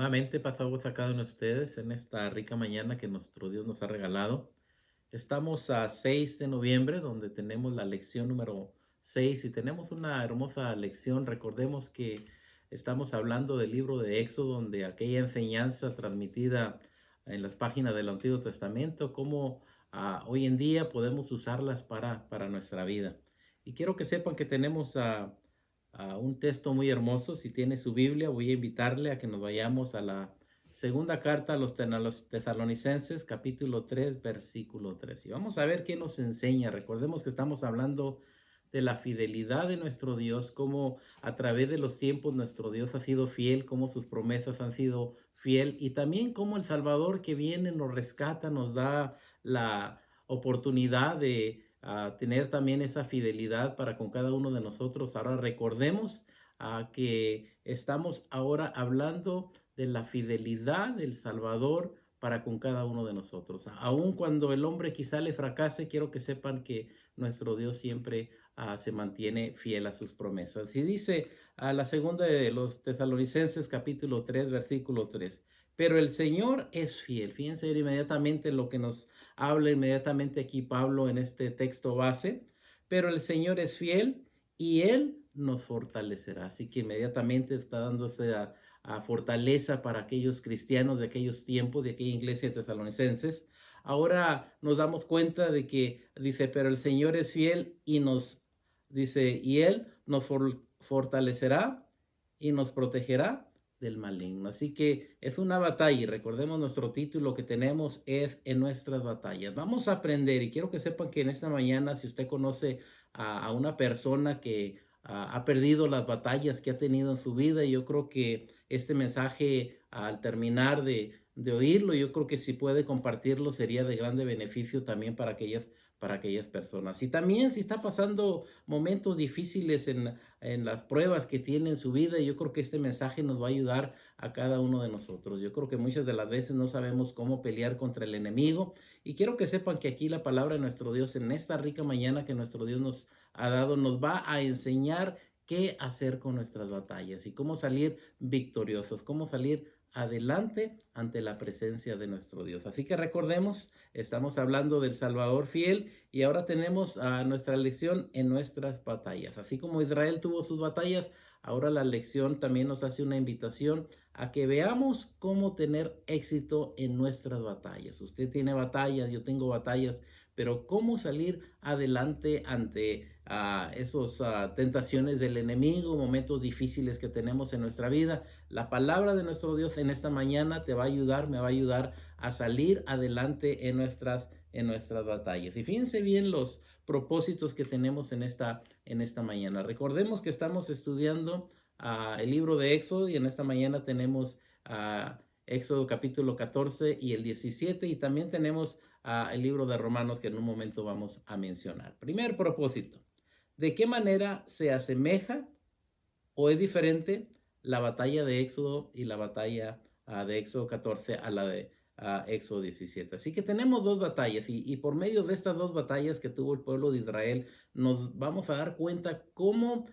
Nuevamente pasamos a cada uno de ustedes en esta rica mañana que nuestro Dios nos ha regalado. Estamos a 6 de noviembre, donde tenemos la lección número 6 y tenemos una hermosa lección. Recordemos que estamos hablando del libro de Éxodo, donde aquella enseñanza transmitida en las páginas del Antiguo Testamento, cómo hoy en día podemos usarlas para nuestra vida. Y quiero que sepan que tenemos un texto muy hermoso. Si tiene su Biblia, voy a invitarle a que nos vayamos a la segunda carta a los tesalonicenses, capítulo 3 versículo 3. Y vamos a ver qué nos enseña. Recordemos que estamos hablando de la fidelidad de nuestro Dios, cómo a través de los tiempos nuestro Dios ha sido fiel, cómo sus promesas han sido fiel y también cómo el Salvador que viene nos rescata, nos da la oportunidad de tener también esa fidelidad para con cada uno de nosotros. Ahora recordemos que estamos ahora hablando de la fidelidad del Salvador para con cada uno de nosotros. Aun cuando el hombre quizá le fracase, quiero que sepan que nuestro Dios siempre se mantiene fiel a sus promesas. Y dice a la segunda de los Tesalonicenses capítulo 3 versículo 3. Pero el Señor es fiel. Fíjense inmediatamente lo que nos habla inmediatamente aquí Pablo en este texto base. Pero el Señor es fiel y Él nos fortalecerá. Así que inmediatamente está dándose a fortaleza para aquellos cristianos de aquellos tiempos, de aquella iglesia de tesalonicenses. Ahora nos damos cuenta de que dice, pero el Señor es fiel y nos dice, y Él nos fortalecerá y nos protegerá del maligno. Así que es una batalla y recordemos nuestro título que tenemos es en nuestras batallas. Vamos a aprender y quiero que sepan que en esta mañana, si usted conoce a una persona que ha perdido las batallas que ha tenido en su vida, yo creo que este mensaje al terminar de oírlo, yo creo que si puede compartirlo sería de grande beneficio también para aquellas personas. Y también si está pasando momentos difíciles en las pruebas que tiene en su vida, yo creo que este mensaje nos va a ayudar a cada uno de nosotros. Yo creo que muchas de las veces no sabemos cómo pelear contra el enemigo y quiero que sepan que aquí la palabra de nuestro Dios en esta rica mañana que nuestro Dios nos ha dado nos va a enseñar qué hacer con nuestras batallas y cómo salir victoriosos, cómo salir adelante ante la presencia de nuestro Dios. Así que recordemos, estamos hablando del Salvador fiel y ahora tenemos nuestra lección en nuestras batallas. Así como Israel tuvo sus batallas, ahora la lección también nos hace una invitación a que veamos cómo tener éxito en nuestras batallas. Usted tiene batallas, yo tengo batallas, pero cómo salir adelante ante esos tentaciones del enemigo, momentos difíciles que tenemos en nuestra vida. La palabra de nuestro Dios en esta mañana te va a ayudar, me va a ayudar a salir adelante en nuestras batallas. Y fíjense bien los propósitos que tenemos en esta mañana. Recordemos que estamos estudiando el libro de Éxodo y en esta mañana tenemos Éxodo capítulo 14 y el 17 y también tenemos el libro de Romanos que en un momento vamos a mencionar. Primer propósito, ¿de qué manera se asemeja o es diferente la batalla de Éxodo y la batalla de Éxodo 14 a la de Éxodo 17? Así que tenemos dos batallas y por medio de estas dos batallas que tuvo el pueblo de Israel, nos vamos a dar cuenta cómo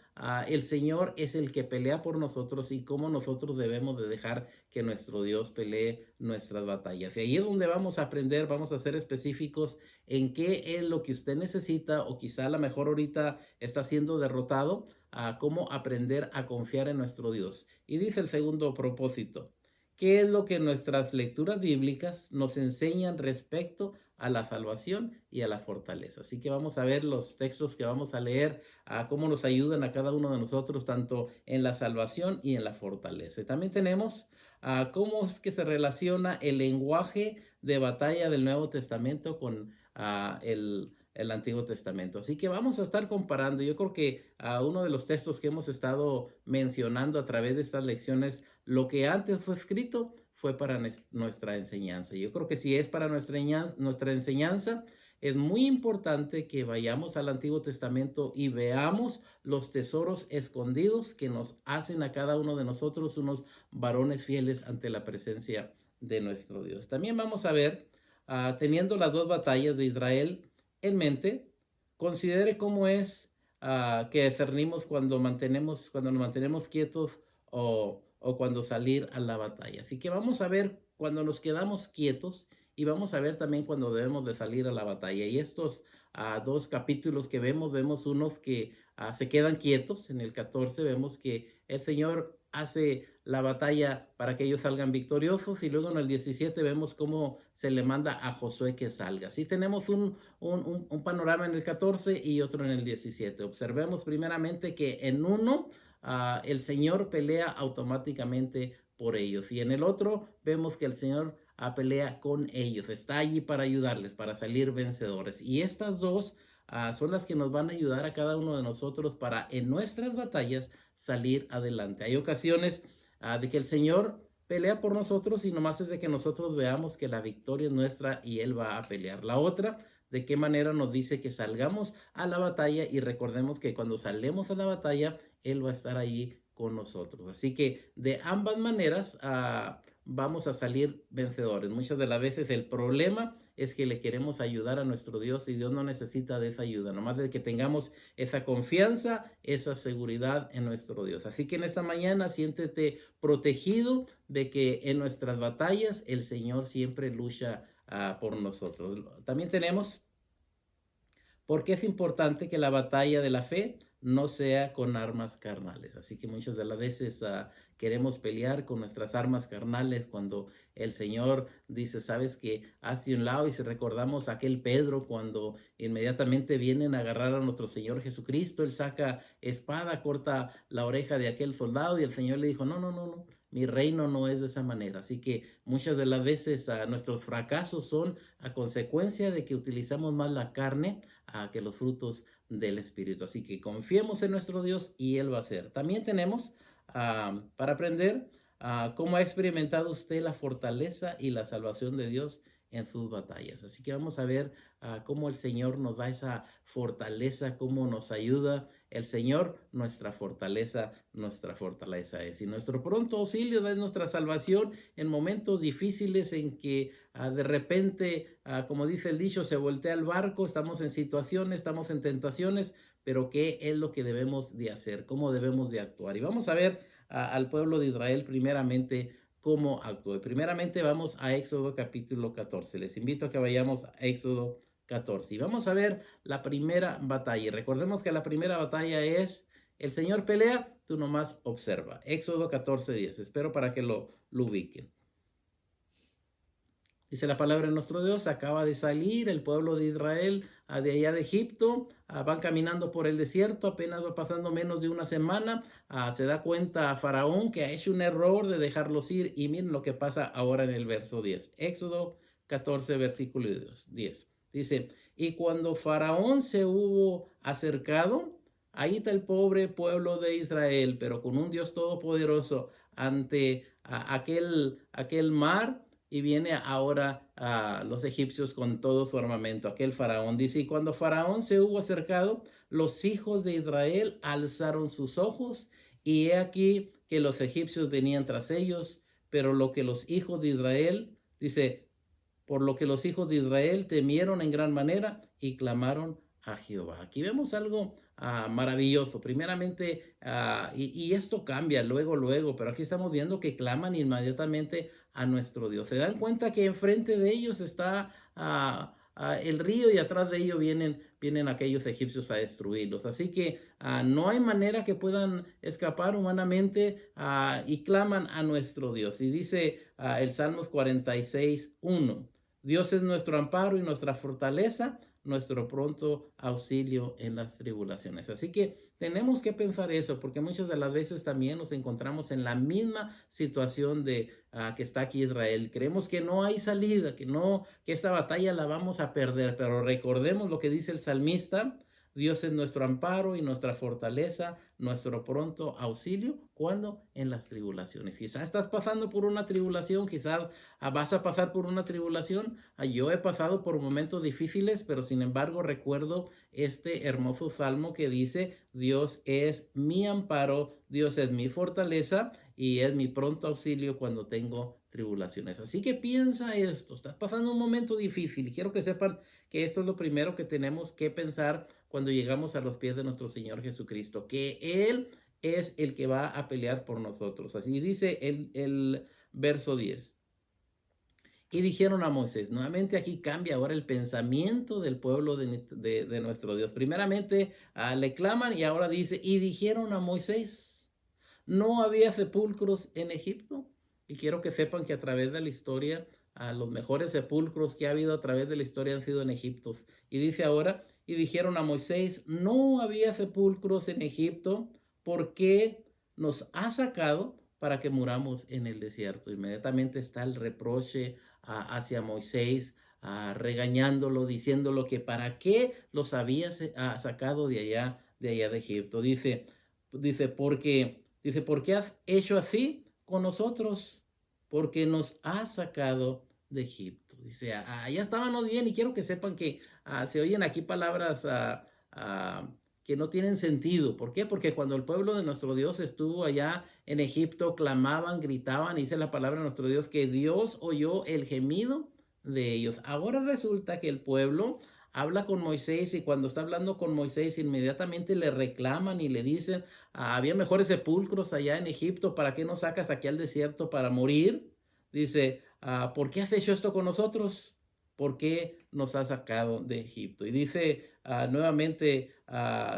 el Señor es el que pelea por nosotros y cómo nosotros debemos de dejar que nuestro Dios pelee nuestras batallas. Y ahí es donde vamos a aprender, vamos a ser específicos en qué es lo que usted necesita o quizá a lo mejor ahorita está siendo derrotado a cómo aprender a confiar en nuestro Dios. Y dice el segundo propósito, ¿qué es lo que nuestras lecturas bíblicas nos enseñan respecto a la salvación y a la fortaleza? Así que vamos a ver los textos que vamos a leer, a cómo nos ayudan a cada uno de nosotros, tanto en la salvación y en la fortaleza. Y también tenemos cómo es que se relaciona el lenguaje de batalla del Nuevo Testamento con el Antiguo Testamento. Así que vamos a estar comparando. Yo creo que uno de los textos que hemos estado mencionando a través de estas lecciones, lo que antes fue escrito fue para nuestra enseñanza. Yo creo que si es para nuestra enseñanza, es muy importante que vayamos al Antiguo Testamento y veamos los tesoros escondidos que nos hacen a cada uno de nosotros unos varones fieles ante la presencia de nuestro Dios. También vamos a ver, teniendo las dos batallas de Israel en mente, considere cómo es que discernimos cuando nos mantenemos quietos o cuando salir a la batalla. Así que vamos a ver cuando nos quedamos quietos y vamos a ver también cuando debemos de salir a la batalla. Y estos dos capítulos que vemos unos que se quedan quietos. En el 14 vemos que el Señor hace la batalla para que ellos salgan victoriosos, y luego en el 17 vemos cómo se le manda a Josué que salga. Así tenemos un panorama en el 14 y otro en el 17. Observemos primeramente que en uno el Señor pelea automáticamente por ellos, y en el otro vemos que el Señor pelea con ellos, está allí para ayudarles, para salir vencedores. Y estas dos son las que nos van a ayudar a cada uno de nosotros para en nuestras batallas salir adelante. Hay ocasiones de que el Señor pelea por nosotros y nomás es de que nosotros veamos que la victoria es nuestra y Él va a pelear. La otra, de qué manera nos dice que salgamos a la batalla, y recordemos que cuando salemos a la batalla, Él va a estar allí con nosotros. Así que de ambas maneras vamos a salir vencedores. Muchas de las veces el problema es que le queremos ayudar a nuestro Dios y Dios no necesita de esa ayuda, nomás de que tengamos esa confianza, esa seguridad en nuestro Dios. Así que en esta mañana siéntete protegido de que en nuestras batallas el Señor siempre lucha por nosotros. También tenemos porque es importante que la batalla de la fe no sea con armas carnales. Así que muchas de las veces queremos pelear con nuestras armas carnales cuando el Señor dice, sabes que hace un lado, y si recordamos a aquel Pedro cuando inmediatamente vienen a agarrar a nuestro Señor Jesucristo, él saca espada, corta la oreja de aquel soldado y el Señor le dijo, no, no, no, no. Mi reino no es de esa manera. Así que muchas de las veces nuestros fracasos son a consecuencia de que utilizamos más la carne que los frutos del Espíritu. Así que confiemos en nuestro Dios y Él va a hacer. También tenemos para aprender cómo ha experimentado usted la fortaleza y la salvación de Dios en sus batallas. Así que vamos a ver cómo el Señor nos da esa fortaleza, cómo nos ayuda. El Señor, nuestra fortaleza es. Y nuestro pronto auxilio es nuestra salvación en momentos difíciles en que de repente, como dice el dicho, se voltea el barco, estamos en situaciones, estamos en tentaciones, pero ¿qué es lo que debemos de hacer? ¿Cómo debemos de actuar? Y vamos a ver al pueblo de Israel primeramente cómo actuó. Primeramente vamos a Éxodo capítulo 14. Les invito a que vayamos a Éxodo 14 y vamos a ver la primera batalla. Y recordemos que la primera batalla es el Señor pelea, tú nomás observa. Éxodo 14:10. Espero para que lo ubiquen. Dice la palabra de nuestro Dios, acaba de salir el pueblo de Israel de allá de Egipto, van caminando por el desierto, apenas va pasando menos de una semana, se da cuenta a Faraón que ha hecho un error de dejarlos ir, y miren lo que pasa ahora en el verso 10, Éxodo 14, versículo 10, dice, y cuando Faraón se hubo acercado, ahí está el pobre pueblo de Israel, pero con un Dios todopoderoso ante aquel mar, y viene ahora a los egipcios con todo su armamento, aquel faraón. Dice, y cuando Faraón se hubo acercado, los hijos de Israel alzaron sus ojos, y he aquí que los egipcios venían tras ellos, pero lo que los hijos de Israel, dice, por lo que los hijos de Israel temieron en gran manera y clamaron a Jehová. Aquí vemos algo maravilloso. Primeramente, y esto cambia luego, pero aquí estamos viendo que claman inmediatamente a nuestro Dios. Se dan cuenta que enfrente de ellos está el río, y atrás de ellos vienen aquellos egipcios a destruirlos. Así que no hay manera que puedan escapar humanamente, y claman a nuestro Dios. Y dice el Salmos 46:1. Dios es nuestro amparo y nuestra fortaleza, nuestro pronto auxilio en las tribulaciones. Así que tenemos que pensar eso, porque muchas de las veces también nos encontramos en la misma situación de que está aquí Israel. Creemos que no hay salida, que esta batalla la vamos a perder, pero recordemos lo que dice el salmista. Dios es nuestro amparo y nuestra fortaleza, nuestro pronto auxilio, cuando en las tribulaciones. Quizás estás pasando por una tribulación, quizás vas a pasar por una tribulación. Yo he pasado por momentos difíciles, pero sin embargo recuerdo este hermoso salmo que dice, Dios es mi amparo, Dios es mi fortaleza y es mi pronto auxilio cuando tengo tribulaciones. Así que piensa esto, estás pasando un momento difícil, y quiero que sepan que esto es lo primero que tenemos que pensar cuando llegamos a los pies de nuestro Señor Jesucristo, que Él es el que va a pelear por nosotros. Así dice el verso 10. Y dijeron a Moisés, nuevamente aquí cambia ahora el pensamiento del pueblo de nuestro Dios. Primeramente le claman y ahora dice, y dijeron a Moisés, no había sepulcros en Egipto. Y quiero que sepan que a través de la historia, los mejores sepulcros que ha habido a través de la historia han sido en Egipto. Y dice ahora, y dijeron a Moisés, no había sepulcros en Egipto, ¿por qué nos ha sacado para que muramos en el desierto? Inmediatamente está el reproche hacia Moisés, regañándolo, diciéndolo que para qué los había sacado de allá de Egipto. Dice, ¿por qué has hecho así con nosotros? Porque nos has sacado de Egipto. Dice, ya estábamos bien y quiero que sepan que se oyen aquí palabras que no tienen sentido. ¿Por qué? Porque cuando el pueblo de nuestro Dios estuvo allá en Egipto, clamaban, gritaban, dice la palabra de nuestro Dios, que Dios oyó el gemido de ellos. Ahora resulta que el pueblo habla con Moisés y cuando está hablando con Moisés inmediatamente le reclaman y le dicen, había mejores sepulcros allá en Egipto, ¿para qué nos sacas aquí al desierto para morir? Dice, ¿por qué has hecho esto con nosotros? ¿Por qué nos has sacado de Egipto? Y dice nuevamente,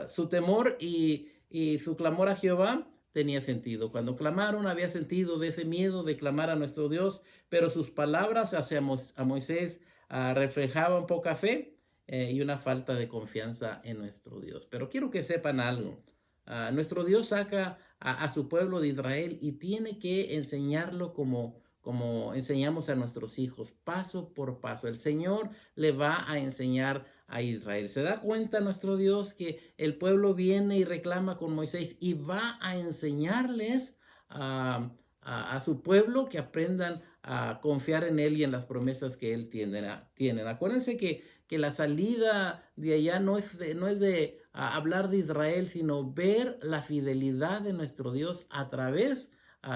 su temor y su clamor a Jehová tenía sentido. Cuando clamaron había sentido de ese miedo de clamar a nuestro Dios, pero sus palabras hacia a Moisés reflejaban poca fe y una falta de confianza en nuestro Dios. Pero quiero que sepan algo. Nuestro Dios saca a su pueblo de Israel y tiene que enseñarlo como enseñamos a nuestros hijos, paso por paso. El Señor le va a enseñar a Israel. ¿Se da cuenta nuestro Dios que el pueblo viene y reclama con Moisés y va a enseñarles a su pueblo que aprendan a confiar en Él y en las promesas que Él tienen? Acuérdense que la salida de allá no es de hablar de Israel, sino ver la fidelidad de nuestro Dios a través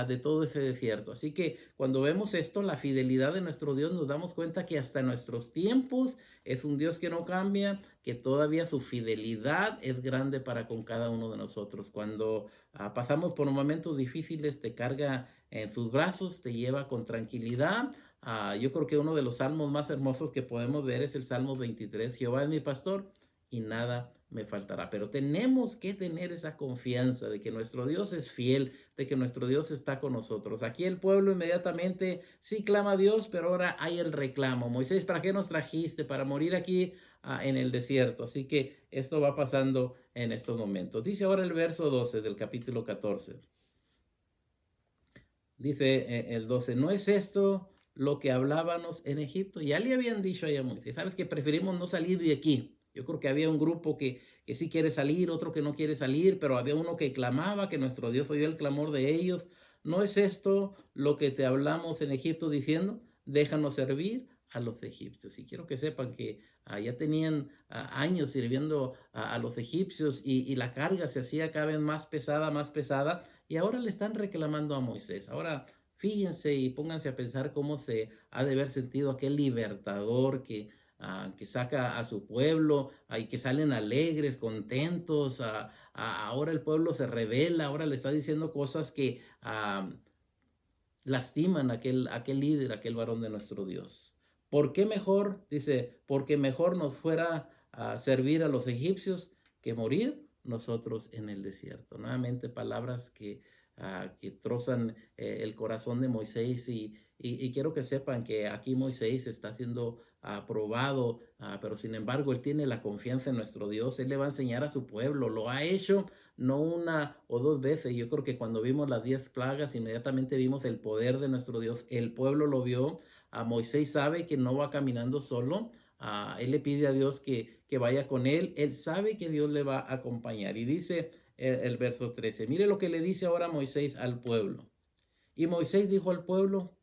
de todo ese desierto. Así que cuando vemos esto, la fidelidad de nuestro Dios, nos damos cuenta que hasta nuestros tiempos es un Dios que no cambia, que todavía su fidelidad es grande para con cada uno de nosotros. Cuando pasamos por momentos difíciles, te carga en sus brazos, te lleva con tranquilidad. Yo creo que uno de los salmos más hermosos que podemos ver es el Salmo 23. Jehová es mi pastor y nada me faltará. Pero tenemos que tener esa confianza de que nuestro Dios es fiel, de que nuestro Dios está con nosotros. Aquí el pueblo inmediatamente sí clama a Dios, pero ahora hay el reclamo. Moisés, ¿para qué nos trajiste? Para morir aquí en el desierto. Así que esto va pasando en estos momentos. Dice ahora el verso 12 del capítulo 14. Dice el 12, ¿no es esto lo que hablábamos en Egipto? Ya le habían dicho a Moisés, sabes que preferimos no salir de aquí. Yo creo que había un grupo que sí quiere salir, otro que no quiere salir, pero había uno que clamaba, que nuestro Dios oyó el clamor de ellos. ¿No es esto lo que te hablamos en Egipto diciendo? Déjanos servir a los egipcios. Y quiero que sepan que ya tenían años sirviendo a los egipcios y la carga se hacía cada vez más pesada, más pesada. Y ahora le están reclamando a Moisés. Ahora fíjense y pónganse a pensar cómo se ha de haber sentido aquel libertador que saca a su pueblo y que salen alegres, contentos. Ahora el pueblo se revela, ahora le está diciendo cosas que lastiman a aquel líder, a aquel varón de nuestro Dios. ¿Por qué mejor? Dice, porque mejor nos fuera a servir a los egipcios que morir nosotros en el desierto. Nuevamente palabras que trozan el corazón de Moisés y quiero que sepan que aquí Moisés está siendo aprobado, pero sin embargo él tiene la confianza en nuestro Dios. Él le va a enseñar a su pueblo, lo ha hecho no una o dos veces. Yo creo que cuando vimos las 10 plagas, inmediatamente vimos el poder de nuestro Dios. El pueblo lo vio. Moisés sabe que no va caminando solo. Él le pide a Dios que vaya con él. Él sabe que Dios le va a acompañar. Y dice el verso 13, mire lo que le dice ahora Moisés al pueblo. Y Moisés dijo al pueblo,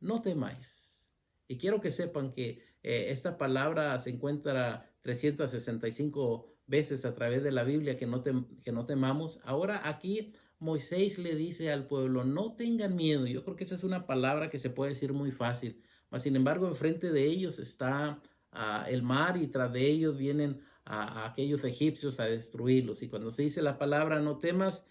no temáis. Y quiero que sepan que esta palabra se encuentra 365 veces a través de la Biblia, que no temamos. Ahora aquí Moisés le dice al pueblo, no tengan miedo. Yo creo que esa es una palabra que se puede decir muy fácil, mas sin embargo enfrente de ellos está el mar y tras de ellos vienen a aquellos egipcios a destruirlos. Y cuando se dice la palabra no temas,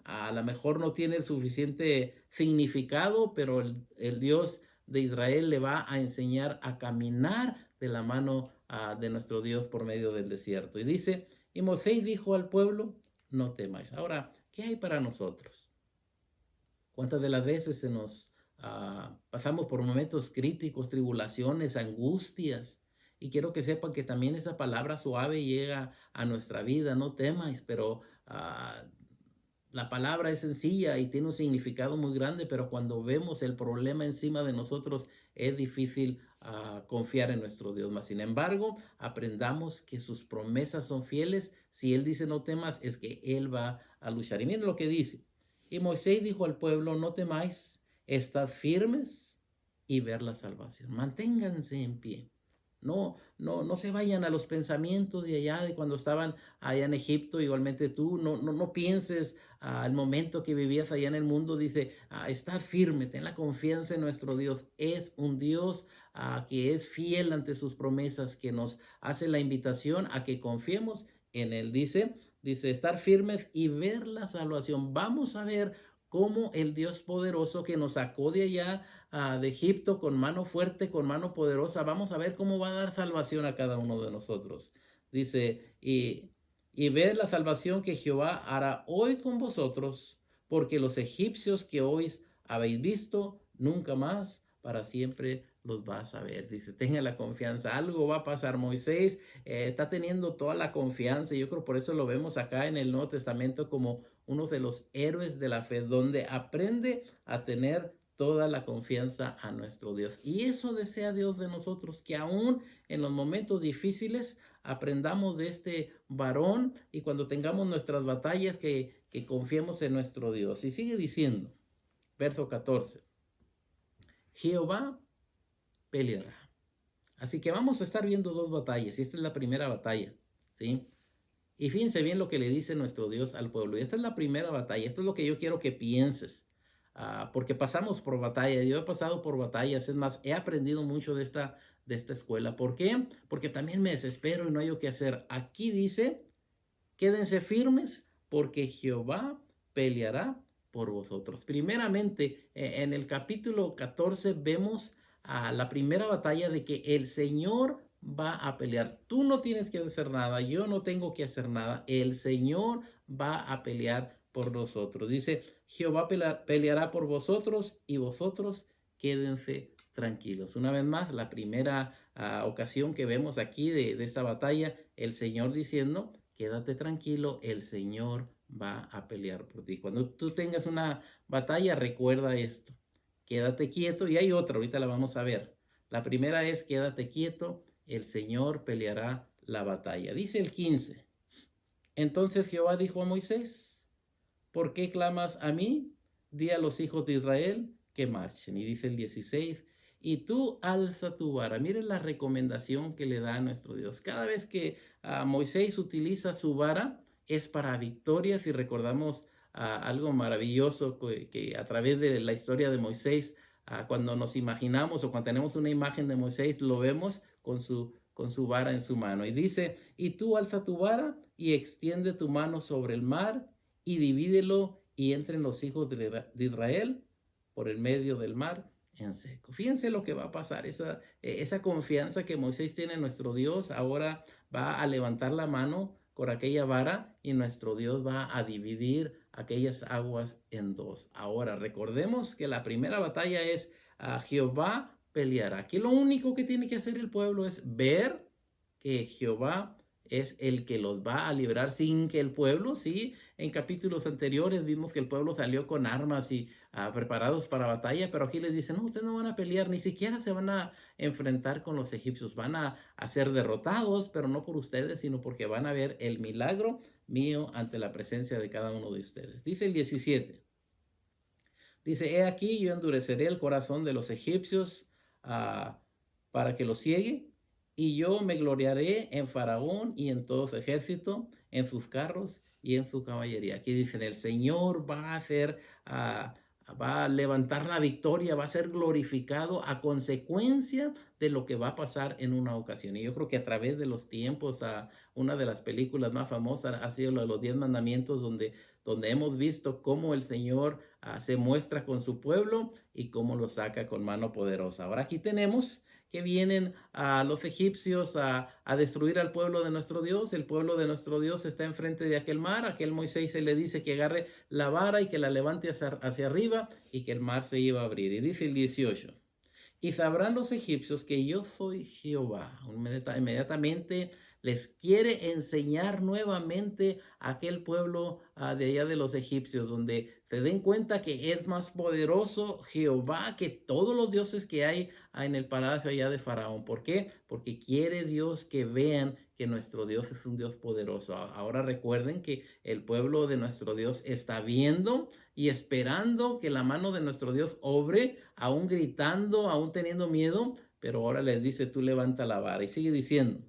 a lo mejor no tiene el suficiente significado, pero el Dios de Israel le va a enseñar a caminar de la mano de nuestro Dios por medio del desierto. Y dice, y Moisés dijo al pueblo, no temáis. Ahora, ¿qué hay para nosotros? ¿Cuántas de las veces pasamos por momentos críticos, tribulaciones, angustias? Y quiero que sepan que también esa palabra suave llega a nuestra vida, no temáis, pero la palabra es sencilla y tiene un significado muy grande, pero cuando vemos el problema encima de nosotros es difícil confiar en nuestro Dios. Mas, sin embargo, aprendamos que sus promesas son fieles. Si Él dice no temas, es que Él va a luchar. Y miren lo que dice. Y Moisés dijo al pueblo, no temáis, estad firmes y ver la salvación. Manténganse en pie. No se vayan a los pensamientos de allá, de cuando estaban allá en Egipto. Igualmente tú, no pienses al momento que vivías allá en el mundo. Dice, está firme, ten la confianza en nuestro Dios. Es un Dios que es fiel ante sus promesas, que nos hace la invitación a que confiemos en Él. Dice, estar firmes y ver la salvación. Vamos a ver cómo el Dios poderoso que nos sacó de allá de Egipto con mano fuerte, con mano poderosa, vamos a ver cómo va a dar salvación a cada uno de nosotros. Dice, y ver la salvación que Jehová hará hoy con vosotros, porque los egipcios que hoy habéis visto, nunca más para siempre los vas a ver. Dice, tenga la confianza, algo va a pasar. Moisés está teniendo toda la confianza, y yo creo por eso lo vemos acá en el Nuevo Testamento como uno de los héroes de la fe, donde aprende a tener toda la confianza a nuestro Dios. Y eso desea Dios de nosotros, que aún en los momentos difíciles aprendamos de este varón, y cuando tengamos nuestras batallas que confiemos en nuestro Dios. Y sigue diciendo, verso 14, Jehová peleará. Así que vamos a estar viendo dos batallas, y esta es la primera batalla, ¿sí? Y fíjense bien lo que le dice nuestro Dios al pueblo. Y esta es la primera batalla. Esto es lo que yo quiero que pienses. Porque pasamos por batalla. Yo he pasado por batallas. Es más, he aprendido mucho de esta escuela. ¿Por qué? Porque también me desespero y no hay qué hacer. Aquí dice, quédense firmes porque Jehová peleará por vosotros. Primeramente, en el capítulo 14 vemos la primera batalla de que el Señor va a pelear. Tú no tienes que hacer nada, yo no tengo que hacer nada. El Señor va a pelear por nosotros. Dice, Jehová peleará por vosotros y vosotros quédense tranquilos. Una vez más, la primera ocasión que vemos aquí de esta batalla, el Señor diciendo, quédate tranquilo, el Señor va a pelear por ti. Cuando tú tengas una batalla, recuerda esto. Quédate quieto, y hay otra, ahorita la vamos a ver. La primera es quédate quieto, el Señor peleará la batalla. Dice el 15. Entonces Jehová dijo a Moisés, ¿por qué clamas a mí? Di a los hijos de Israel que marchen. Y dice el 16, y tú alza tu vara. Miren la recomendación que le da a nuestro Dios. Cada vez que Moisés utiliza su vara es para victorias, y recordamos algo maravilloso que a través de la historia de Moisés, cuando nos imaginamos o cuando tenemos una imagen de Moisés, lo vemos con su vara en su mano. Y dice, y tú alza tu vara y extiende tu mano sobre el mar y divídelo y entren los hijos de Israel por el medio del mar en seco. Fíjense lo que va a pasar, esa confianza que Moisés tiene en nuestro Dios. Ahora va a levantar la mano con aquella vara y nuestro Dios va a dividir aquellas aguas en dos. Ahora recordemos que la primera batalla es a Jehová peleará. Aquí lo único que tiene que hacer el pueblo es ver que Jehová es el que los va a librar, sin que el pueblo, sí, en capítulos anteriores vimos que el pueblo salió con armas y preparados para batalla, pero aquí les dicen, no, ustedes no van a pelear, ni siquiera se van a enfrentar con los egipcios, van a ser derrotados, pero no por ustedes, sino porque van a ver el milagro mío ante la presencia de cada uno de ustedes. Dice el 17, dice, he aquí yo endureceré el corazón de los egipcios para que los ciegue, y yo me gloriaré en Faraón y en todo su ejército, en sus carros y en su caballería. Aquí dicen, el Señor va a hacer, va a levantar la victoria, va a ser glorificado a consecuencia de lo que va a pasar en una ocasión. Y yo creo que a través de los tiempos, una de las películas más famosas ha sido la de los 10 mandamientos, donde hemos visto cómo el Señor se muestra con su pueblo y cómo lo saca con mano poderosa. Ahora aquí tenemos que vienen a los egipcios a destruir al pueblo de nuestro Dios. El pueblo de nuestro Dios está enfrente de aquel mar. Aquel Moisés se le dice que agarre la vara y que la levante hacia arriba y que el mar se iba a abrir. Y dice el 18. Y sabrán los egipcios que yo soy Jehová. Inmediatamente les quiere enseñar nuevamente a aquel pueblo de allá de los egipcios, donde se den cuenta que es más poderoso Jehová que todos los dioses que hay en el palacio allá de Faraón. ¿Por qué? Porque quiere Dios que vean que nuestro Dios es un Dios poderoso. Ahora recuerden que el pueblo de nuestro Dios está viendo y esperando que la mano de nuestro Dios obre, aún gritando, aún teniendo miedo, pero ahora les dice, tú levanta la vara. Y sigue diciendo,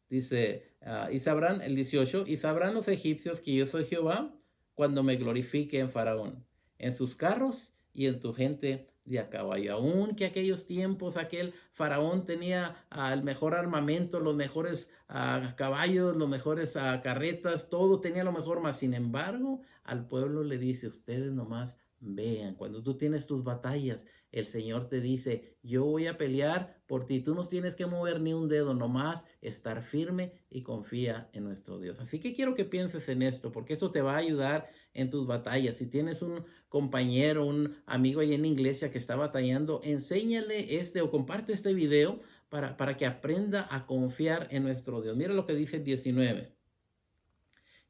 dice, y sabrán, el 18, y sabrán los egipcios que yo soy Jehová cuando me glorifique en Faraón, en sus carros y en tu gente de a caballo. Aún que aquellos tiempos aquel Faraón tenía el mejor armamento, los mejores caballos, los mejores carretas, todo tenía lo mejor, más sin embargo, al pueblo le dice, ustedes nomás vean, cuando tú tienes tus batallas, el Señor te dice, yo voy a pelear por ti, tú no tienes que mover ni un dedo, nomás estar firme y confía en nuestro Dios. Así que quiero que pienses en esto, porque esto te va a ayudar en tus batallas. Si tienes un compañero, un amigo ahí en la iglesia que está batallando, enséñale o comparte este video para que aprenda a confiar en nuestro Dios. Mira lo que dice el 19.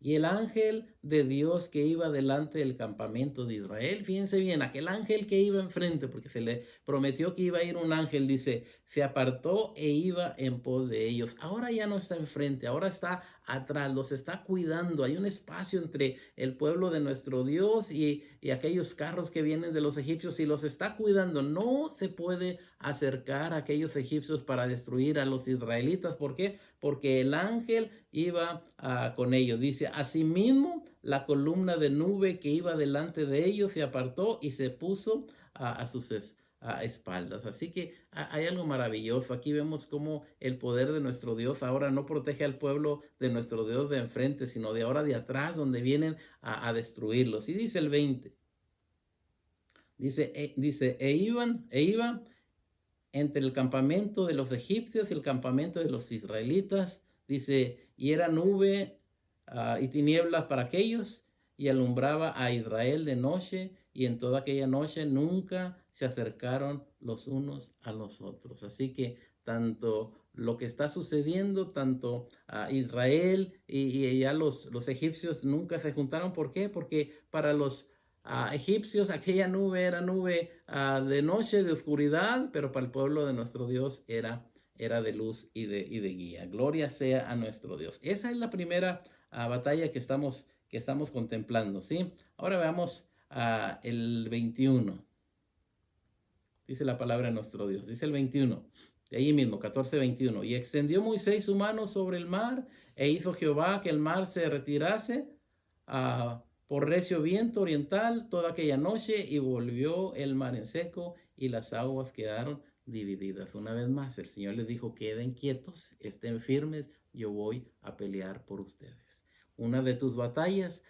Y el ángel de Dios que iba delante del campamento de Israel, fíjense bien, aquel ángel que iba enfrente, porque se le prometió que iba a ir un ángel, dice, se apartó e iba en pos de ellos. Ahora ya no está enfrente, ahora está atrás, los está cuidando. Hay un espacio entre el pueblo de nuestro Dios y aquellos carros que vienen de los egipcios y los está cuidando. No se puede acercar a aquellos egipcios para destruir a los israelitas. ¿Por qué? Porque el ángel iba con ellos. Dice, asimismo, la columna de nube que iba delante de ellos se apartó y se puso a sus espaldas. Así que hay algo maravilloso. Aquí vemos cómo el poder de nuestro Dios ahora no protege al pueblo de nuestro Dios de enfrente, sino de ahora de atrás, donde vienen a destruirlos. Y dice el 20. Dice, iba entre el campamento de los egipcios y el campamento de los israelitas. Dice, y era nube y tinieblas para aquellos, y alumbraba a Israel de noche, y en toda aquella noche nunca se acercaron los unos a los otros. Así que tanto lo que está sucediendo, tanto a Israel y ya los egipcios nunca se juntaron. ¿Por qué? Porque para los egipcios aquella nube era nube de noche, de oscuridad, pero para el pueblo de nuestro Dios era de luz y de guía. Gloria sea a nuestro Dios. Esa es la primera batalla que estamos contemplando, ¿sí? Ahora veamos el 21. Dice la palabra de nuestro Dios. Dice el 21. De ahí mismo, 14:21. Y extendió Moisés su mano sobre el mar e hizo Jehová que el mar se retirase por recio viento oriental toda aquella noche y volvió el mar en seco y las aguas quedaron divididas. Una vez más, el Señor les dijo, queden quietos, estén firmes, yo voy a pelear por ustedes. Una de tus batallas,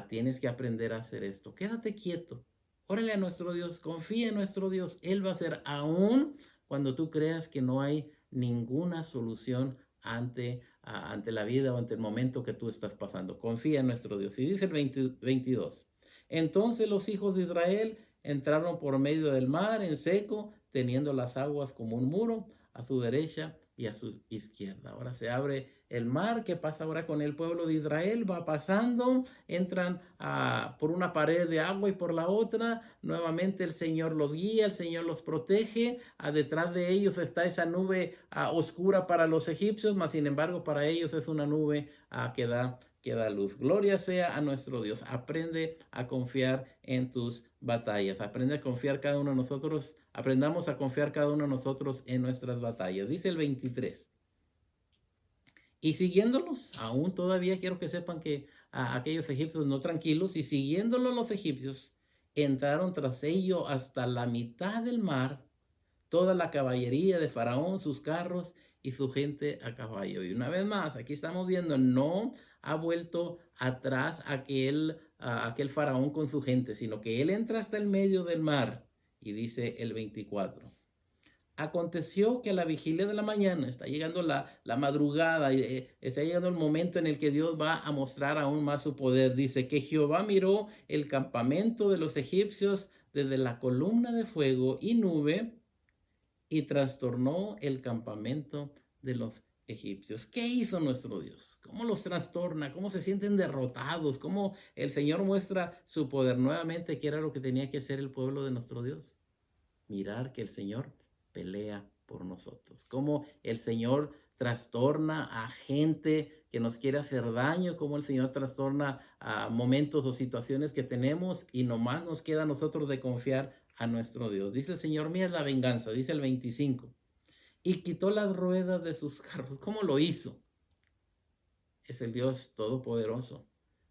tienes que aprender a hacer esto. Quédate quieto. Órale a nuestro Dios, confía en nuestro Dios. Él va a hacer aún cuando tú creas que no hay ninguna solución ante la vida o ante el momento que tú estás pasando. Confía en nuestro Dios. Y dice el 22. Entonces los hijos de Israel entraron por medio del mar en seco, teniendo las aguas como un muro a su derecha y a su izquierda. Ahora se abre el mar. ¿Qué pasa ahora con el pueblo de Israel? Va pasando, entran por una pared de agua y por la otra. Nuevamente el Señor los guía, el Señor los protege. Detrás de ellos está esa nube oscura para los egipcios, mas sin embargo para ellos es una nube que da luz. Gloria sea a nuestro Dios. Aprende a confiar en tus batallas. Aprende a confiar cada uno de nosotros. Aprendamos a confiar cada uno de nosotros en nuestras batallas. Dice el 23. Y siguiéndolos, aún todavía quiero que sepan que aquellos egipcios no tranquilos, y siguiéndolos los egipcios, entraron tras ellos hasta la mitad del mar, toda la caballería de Faraón, sus carros y su gente a caballo. Y una vez más, aquí estamos viendo, no ha vuelto atrás aquel aquel faraón con su gente, sino que él entra hasta el medio del mar. Y dice el 24. Aconteció que a la vigilia de la mañana, está llegando la madrugada, está llegando el momento en el que Dios va a mostrar aún más su poder. Dice que Jehová miró el campamento de los egipcios desde la columna de fuego y nube y trastornó el campamento de los egipcios. ¿Qué hizo nuestro Dios? ¿Cómo los trastorna? ¿Cómo se sienten derrotados? ¿Cómo el Señor muestra su poder nuevamente? ¿Qué era lo que tenía que hacer el pueblo de nuestro Dios? Mirar que el Señor pelea por nosotros. Cómo el Señor trastorna a gente que nos quiere hacer daño, cómo el Señor trastorna a momentos o situaciones que tenemos y nomás nos queda a nosotros de confiar a nuestro Dios. Dice el Señor, mía es la venganza, dice el 25. Y quitó las ruedas de sus carros. ¿Cómo lo hizo? Es el Dios todopoderoso.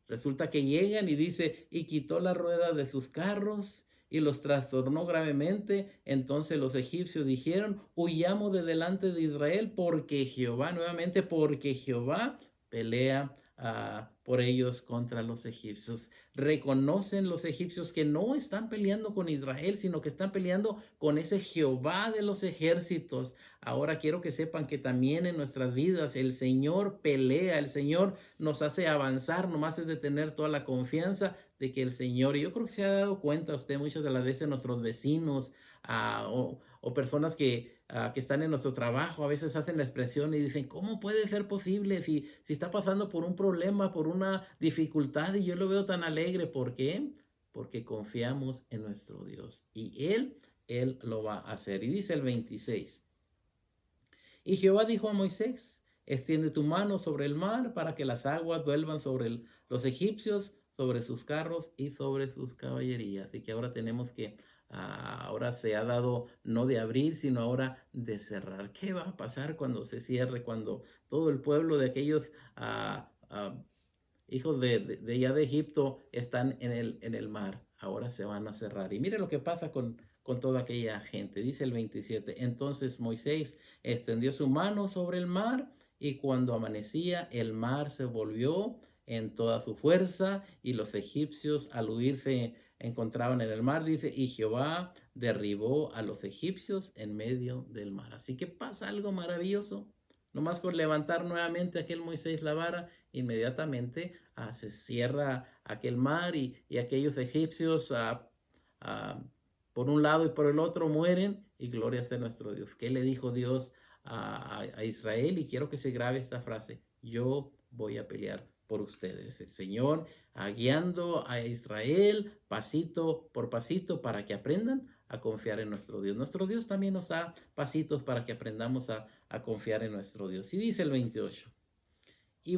Resulta que llegan y dice, y quitó la rueda de sus carros y los trastornó gravemente. Entonces los egipcios dijeron, huyamos de delante de Israel porque Jehová, nuevamente, porque Jehová pelea por ellos contra los egipcios. Reconocen los egipcios que no están peleando con Israel, sino que están peleando con ese Jehová de los ejércitos. Ahora quiero que sepan que también en nuestras vidas el Señor pelea, el Señor nos hace avanzar, nomás es de tener toda la confianza de que el Señor, y yo creo que se ha dado cuenta usted muchas de las veces nuestros vecinos o personas que están en nuestro trabajo, a veces hacen la expresión y dicen, ¿cómo puede ser posible si está pasando por un problema, por una dificultad y yo lo veo tan alegre? ¿Por qué? Porque confiamos en nuestro Dios y Él lo va a hacer. Y dice el 26. Y Jehová dijo a Moisés, extiende tu mano sobre el mar para que las aguas vuelvan sobre los egipcios, sobre sus carros y sobre sus caballerías. Así que ahora tenemos que, ahora se ha dado no de abrir, sino ahora de cerrar. ¿Qué va a pasar cuando se cierre? Cuando todo el pueblo de aquellos hijos de allá de Egipto están en el mar. Ahora se van a cerrar. Y mire lo que pasa con toda aquella gente. Dice el 27. Entonces Moisés extendió su mano sobre el mar y cuando amanecía el mar se volvió en toda su fuerza y los egipcios al huir se encontraban en el mar, dice, y Jehová derribó a los egipcios en medio del mar. Así que pasa algo maravilloso. Nomás con levantar nuevamente aquel Moisés la vara, inmediatamente se cierra aquel mar y aquellos egipcios por un lado y por el otro mueren y gloria sea nuestro Dios. ¿Qué le dijo Dios a Israel? Y quiero que se grabe esta frase, yo voy a pelear por ustedes. El Señor guiando a Israel pasito por pasito para que aprendan a confiar en nuestro Dios. Nuestro Dios también nos da pasitos para que aprendamos a confiar en nuestro Dios. Y dice el 28. Y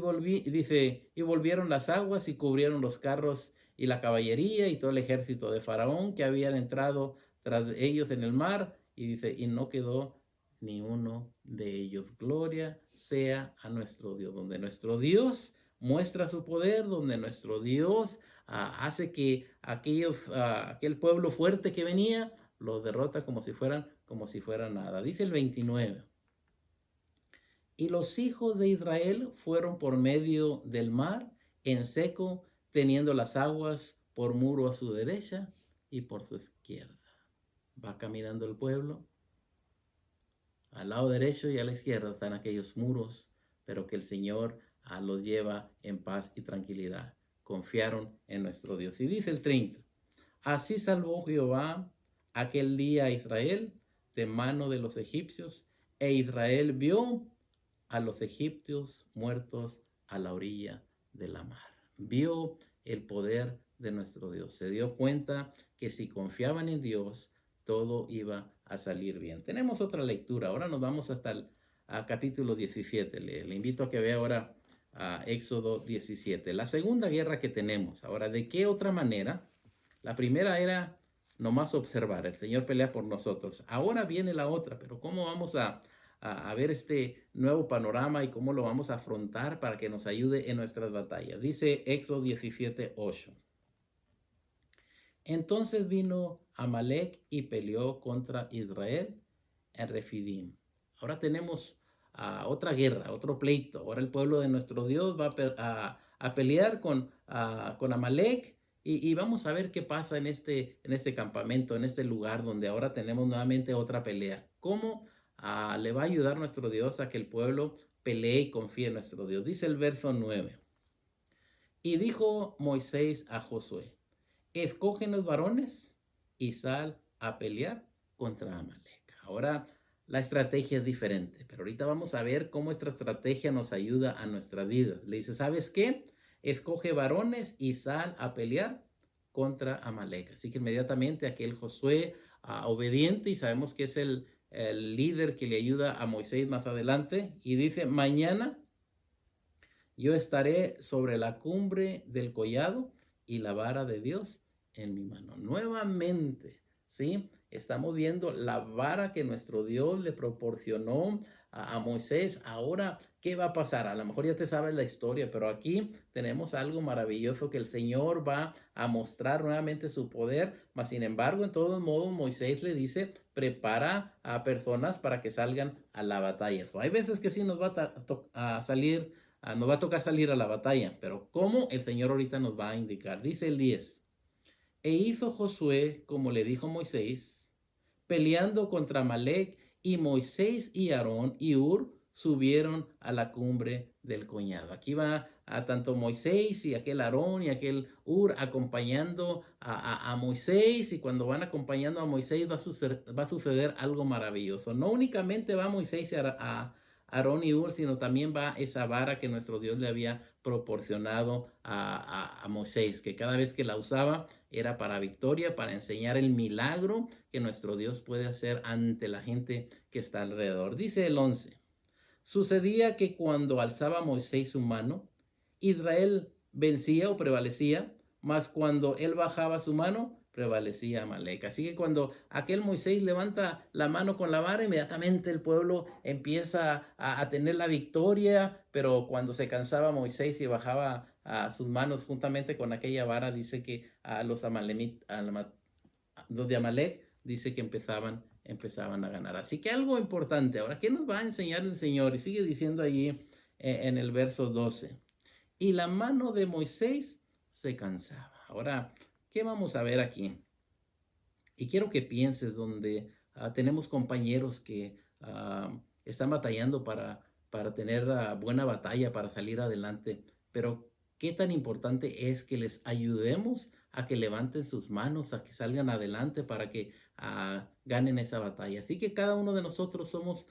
volvieron las aguas y cubrieron los carros y la caballería y todo el ejército de Faraón que habían entrado tras ellos en el mar. Y dice, y no quedó ni uno de ellos. Gloria sea a nuestro Dios, donde nuestro Dios muestra su poder, donde nuestro Dios hace que aquel pueblo fuerte que venía, los derrota como si fueran nada. Dice el 29. Y los hijos de Israel fueron por medio del mar en seco, teniendo las aguas por muro a su derecha y por su izquierda. Va caminando el pueblo. Al lado derecho y a la izquierda están aquellos muros, pero que el Señor los lleva en paz y tranquilidad. Confiaron en nuestro Dios. Y dice el 30. Así salvó Jehová aquel día a Israel de mano de los egipcios, e Israel vio a los egipcios muertos a la orilla de la mar. Vio el poder de nuestro Dios. Se dio cuenta que si confiaban en Dios, todo iba a salir bien. Tenemos otra lectura. Ahora nos vamos hasta el capítulo 17. Le invito a que vea ahora Éxodo 17. La segunda guerra que tenemos. Ahora, ¿de qué otra manera? La primera era nomás observar. El Señor pelea por nosotros. Ahora viene la otra, pero ¿cómo vamos a ver este nuevo panorama y cómo lo vamos a afrontar para que nos ayude en nuestras batallas? Dice Éxodo 17:8. Entonces vino Amalek y peleó contra Israel en Refidim. Ahora tenemos otra guerra, otro pleito. Ahora el pueblo de nuestro Dios va a pelear con Amalek Y vamos a ver qué pasa en este campamento, en este lugar donde ahora tenemos nuevamente otra pelea. ¿Cómo le va a ayudar nuestro Dios a que el pueblo pelee y confíe en nuestro Dios? Dice el verso 9. Y dijo Moisés a Josué: escoge los varones y sal a pelear contra Amalek. Ahora la estrategia es diferente, pero ahorita vamos a ver cómo esta estrategia nos ayuda a nuestra vida. Le dice, ¿sabes qué? Escoge varones y sal a pelear contra Amalek. Así que inmediatamente aquel Josué, obediente, y sabemos que es el líder que le ayuda a Moisés más adelante, y dice, mañana yo estaré sobre la cumbre del collado y la vara de Dios en mi mano. Nuevamente, ¿sí? Estamos viendo la vara que nuestro Dios le proporcionó a Moisés. Ahora, ¿qué va a pasar? A lo mejor ya te sabes la historia, pero aquí tenemos algo maravilloso que el Señor va a mostrar nuevamente su poder. Mas, sin embargo, en todos modos, Moisés le dice, prepara a personas para que salgan a la batalla. Hay veces que sí nos va a salir nos va a tocar salir a la batalla, pero ¿cómo? El Señor ahorita nos va a indicar. Dice el 10. E hizo Josué como le dijo Moisés, peleando contra Amalek, y Moisés y Aarón y Hur subieron a la cumbre del collado. Aquí va a tanto Moisés y aquel Aarón y aquel Hur acompañando a Moisés, y cuando van acompañando a Moisés va a suceder algo maravilloso. No únicamente va Moisés a Aarón y Hur, sino también va esa vara que nuestro Dios le había proporcionado a Moisés, que cada vez que la usaba era para victoria, para enseñar el milagro que nuestro Dios puede hacer ante la gente que está alrededor. Dice el 11. Sucedía que cuando alzaba Moisés su mano, Israel vencía o prevalecía, mas cuando él bajaba su mano, prevalecía Amalek. Así que cuando aquel Moisés levanta la mano con la vara, inmediatamente el pueblo empieza a tener la victoria, pero cuando se cansaba Moisés y bajaba a sus manos juntamente con aquella vara, dice que a los de Amalek, dice que empezaban a ganar. Así que algo importante. Ahora, ¿qué nos va a enseñar el Señor? Y sigue diciendo allí en el verso 12. Y la mano de Moisés se cansaba. Ahora, ¿qué vamos a ver aquí? Y quiero que pienses donde tenemos compañeros que están batallando para tener buena batalla, para salir adelante. Pero qué tan importante es que les ayudemos a que levanten sus manos, a que salgan adelante para que ganen esa batalla. Así que cada uno de nosotros somos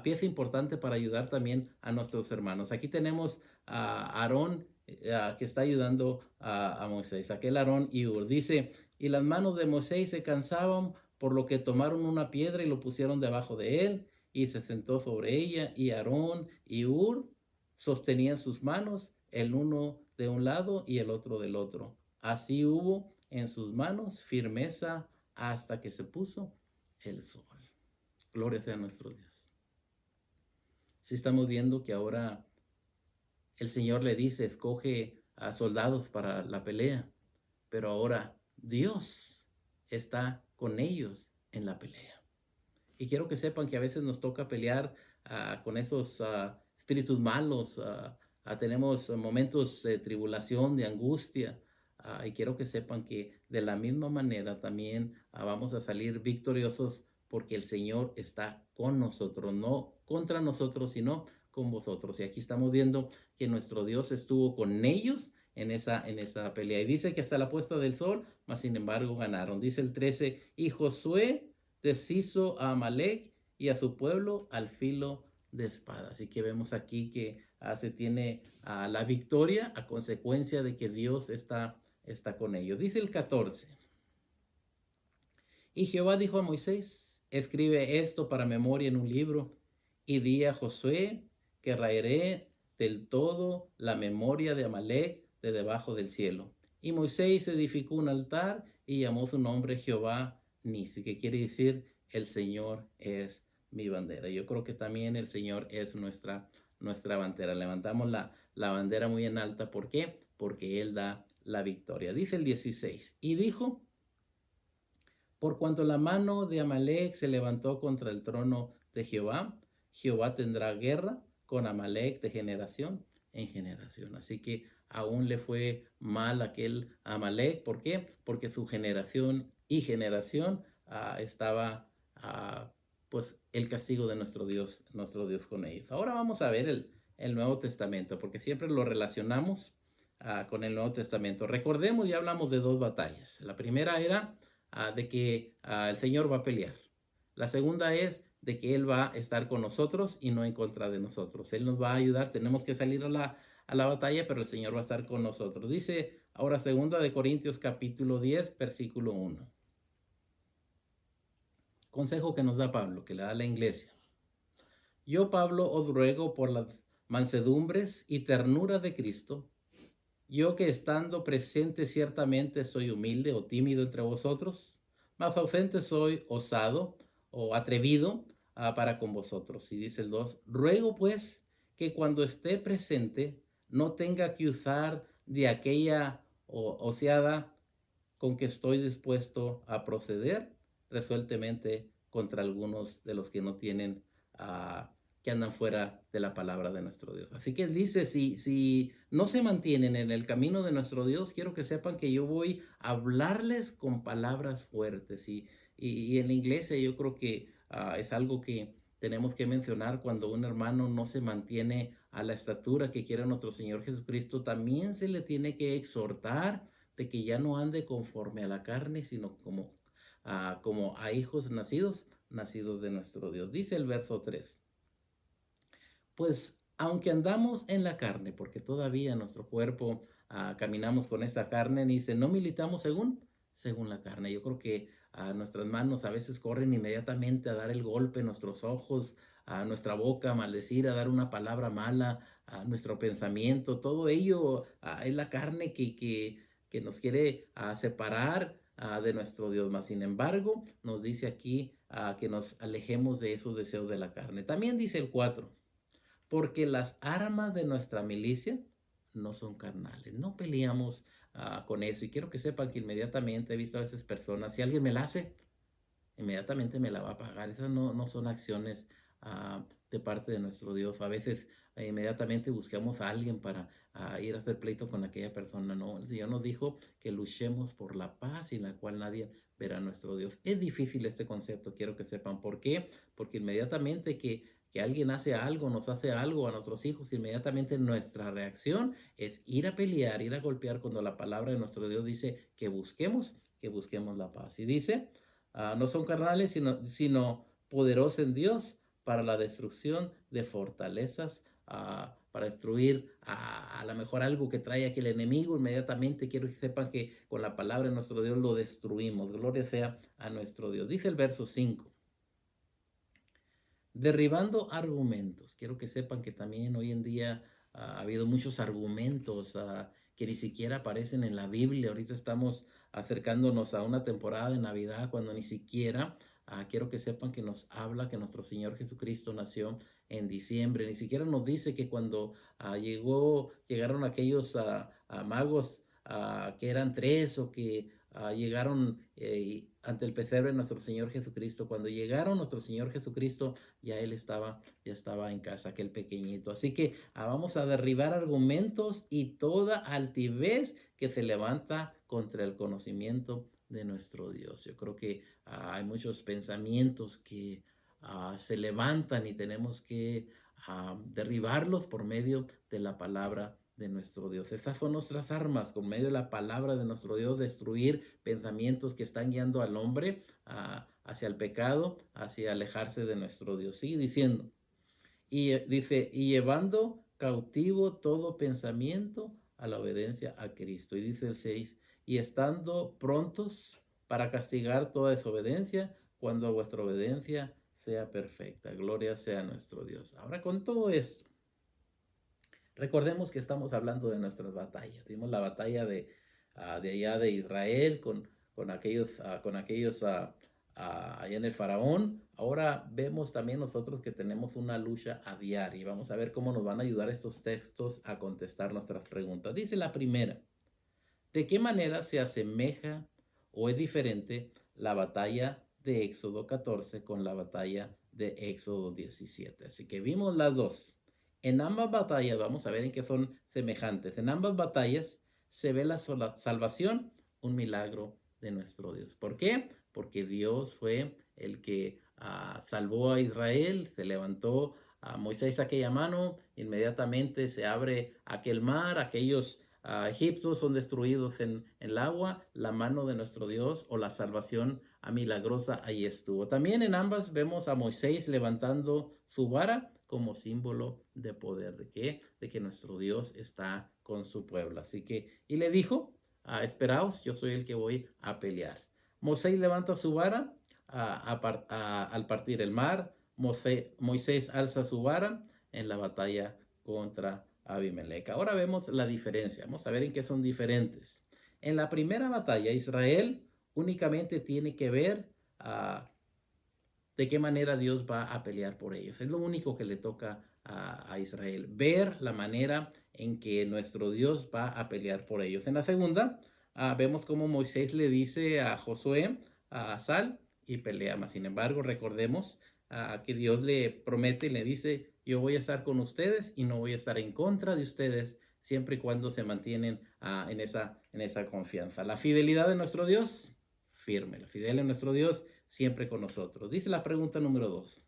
pieza importante para ayudar también a nuestros hermanos. Aquí tenemos a Aarón que está ayudando a Moisés. Aquel Aarón y Hur dice, y las manos de Moisés se cansaban, por lo que tomaron una piedra y lo pusieron debajo de él, y se sentó sobre ella, y Aarón y Hur sostenían sus manos, el uno de un lado y el otro del otro. Así hubo en sus manos firmeza hasta que se puso el sol. Gloria sea a nuestro Dios. Si estamos viendo que ahora el Señor le dice, escoge a soldados para la pelea, pero ahora Dios está con ellos en la pelea. Y quiero que sepan que a veces nos toca pelear con esos espíritus malos. Tenemos momentos de tribulación, de angustia. Y quiero que sepan que de la misma manera también vamos a salir victoriosos porque el Señor está con nosotros, no contra nosotros, sino con vosotros. Y aquí estamos viendo que nuestro Dios estuvo con ellos en esa pelea. Y dice que hasta la puesta del sol, mas sin embargo ganaron. Dice el 13, y Josué deshizo a Amalek y a su pueblo al filo de espada. Así que vemos aquí que se tiene la victoria a consecuencia de que Dios está con ellos. Dice el 14. Y Jehová dijo a Moisés, escribe esto para memoria en un libro y di a Josué que raeré del todo la memoria de Amalek de debajo del cielo. Y Moisés edificó un altar y llamó su nombre Jehová Nisi, que quiere decir el Señor es mi bandera. Yo creo que también el Señor es nuestra bandera. Levantamos la bandera muy en alta. ¿Por qué? Porque Él da la victoria. Dice el 16. Y dijo, por cuanto la mano de Amalek se levantó contra el trono de Jehová, Jehová tendrá guerra con Amalek de generación en generación. Así que aún le fue mal a aquel Amalek. ¿Por qué? Porque su generación y generación estaba pues el castigo de nuestro Dios con ellos. Ahora vamos a ver el Nuevo Testamento, porque siempre lo relacionamos con el Nuevo Testamento. Recordemos, ya hablamos de dos batallas. La primera era de que el Señor va a pelear. La segunda es de que Él va a estar con nosotros y no en contra de nosotros. Él nos va a ayudar, tenemos que salir a la batalla, pero el Señor va a estar con nosotros. Dice ahora segunda de Corintios capítulo 10, versículo 1. Consejo que nos da Pablo, que le da a la iglesia. Yo, Pablo, os ruego por las mansedumbres y ternura de Cristo, yo que estando presente ciertamente soy humilde o tímido entre vosotros, mas ausente soy osado o atrevido para con vosotros. Y dice el 2, ruego pues que cuando esté presente no tenga que usar de aquella oseada con que estoy dispuesto a proceder resueltamente contra algunos de los que no tienen, que andan fuera de la palabra de nuestro Dios. Así que él dice, si no se mantienen en el camino de nuestro Dios, quiero que sepan que yo voy a hablarles con palabras fuertes. Y en la iglesia yo creo que es algo que tenemos que mencionar cuando un hermano no se mantiene a la estatura que quiere nuestro Señor Jesucristo, también se le tiene que exhortar de que ya no ande conforme a la carne, sino como a hijos nacidos de nuestro Dios. Dice el verso 3. Pues aunque andamos en la carne, porque todavía nuestro cuerpo caminamos con esa carne, dice, no militamos según la carne. Yo creo que nuestras manos a veces corren inmediatamente a dar el golpe, nuestros ojos, a nuestra boca, a maldecir, a dar una palabra mala, a nuestro pensamiento, todo ello es la carne que nos quiere separar de nuestro Dios. Mas, sin embargo, nos dice aquí que nos alejemos de esos deseos de la carne. También dice el 4, porque las armas de nuestra milicia no son carnales. No peleamos con eso. Y quiero que sepan que inmediatamente he visto a veces personas, si alguien me la hace, inmediatamente me la va a pagar. Esas no son acciones de parte de nuestro Dios. A veces inmediatamente buscamos a alguien para ir a hacer pleito con aquella persona. No, el Señor nos dijo que luchemos por la paz sin la cual nadie verá a nuestro Dios. Es difícil este concepto, quiero que sepan. ¿Por qué? Porque inmediatamente que alguien hace algo, nos hace algo a nuestros hijos, inmediatamente nuestra reacción es ir a pelear, ir a golpear, cuando la palabra de nuestro Dios dice que busquemos la paz. Y dice, no son carnales, sino poderosos en Dios para la destrucción de fortalezas, para destruir a lo mejor algo que trae aquí el enemigo. Inmediatamente quiero que sepan que con la palabra de nuestro Dios lo destruimos. Gloria sea a nuestro Dios. Dice el verso 5. Derribando argumentos. Quiero que sepan que también hoy en día ha habido muchos argumentos que ni siquiera aparecen en la Biblia. Ahorita estamos acercándonos a una temporada de Navidad cuando ni siquiera quiero que sepan que nos habla que nuestro Señor Jesucristo nació en diciembre. Ni siquiera nos dice que cuando llegaron aquellos magos que eran tres, o que llegaron ante el pesebre de nuestro Señor Jesucristo. Cuando llegaron, nuestro Señor Jesucristo ya estaba en casa, aquel pequeñito. Así que vamos a derribar argumentos y toda altivez que se levanta contra el conocimiento de nuestro Dios. Yo creo que hay muchos pensamientos que se levantan y tenemos que derribarlos por medio de la palabra de nuestro Dios. Estas son nuestras armas, con medio de la palabra de nuestro Dios, destruir pensamientos que están guiando al hombre hacia el pecado, hacia alejarse de nuestro Dios. Sigue diciendo, dice, y llevando cautivo todo pensamiento a la obediencia a Cristo. Y dice el 6, y estando prontos para castigar toda desobediencia cuando vuestra obediencia sea perfecta. Gloria sea a nuestro Dios. Ahora, con todo esto, recordemos que estamos hablando de nuestras batallas. Vimos la batalla de allá de Israel con aquellos allá en el Faraón. Ahora vemos también nosotros que tenemos una lucha a diario. Y vamos a ver cómo nos van a ayudar estos textos a contestar nuestras preguntas. Dice la primera, ¿de qué manera se asemeja o es diferente la batalla de Éxodo 14 con la batalla de Éxodo 17? Así que vimos las dos. En ambas batallas, vamos a ver en qué son semejantes. En ambas batallas se ve la salvación, un milagro de nuestro Dios. ¿Por qué? Porque Dios fue el que salvó a Israel, se levantó a Moisés aquella mano, inmediatamente se abre aquel mar, aquellos egipcios son destruidos en el agua, la mano de nuestro Dios o la salvación milagrosa ahí estuvo. También en ambas vemos a Moisés levantando su vara como símbolo de poder, ¿de qué? De que nuestro Dios está con su pueblo. Así que, y le dijo, esperaos, yo soy el que voy a pelear. Moisés levanta su vara al partir el mar. Moisés alza su vara en la batalla contra Abimelech. Ahora vemos la diferencia. Vamos a ver en qué son diferentes. En la primera batalla, Israel únicamente tiene que ver de qué manera Dios va a pelear por ellos. Es lo único que le toca a Israel, ver la manera en que nuestro Dios va a pelear por ellos. En la segunda, vemos cómo Moisés le dice a Josué, sal y pelea más. Sin embargo, recordemos que Dios le promete y le dice, yo voy a estar con ustedes y no voy a estar en contra de ustedes, siempre y cuando se mantienen en esa confianza. La fidelidad de nuestro Dios, firme. La fidelidad de nuestro Dios, siempre con nosotros. Dice la pregunta número 2.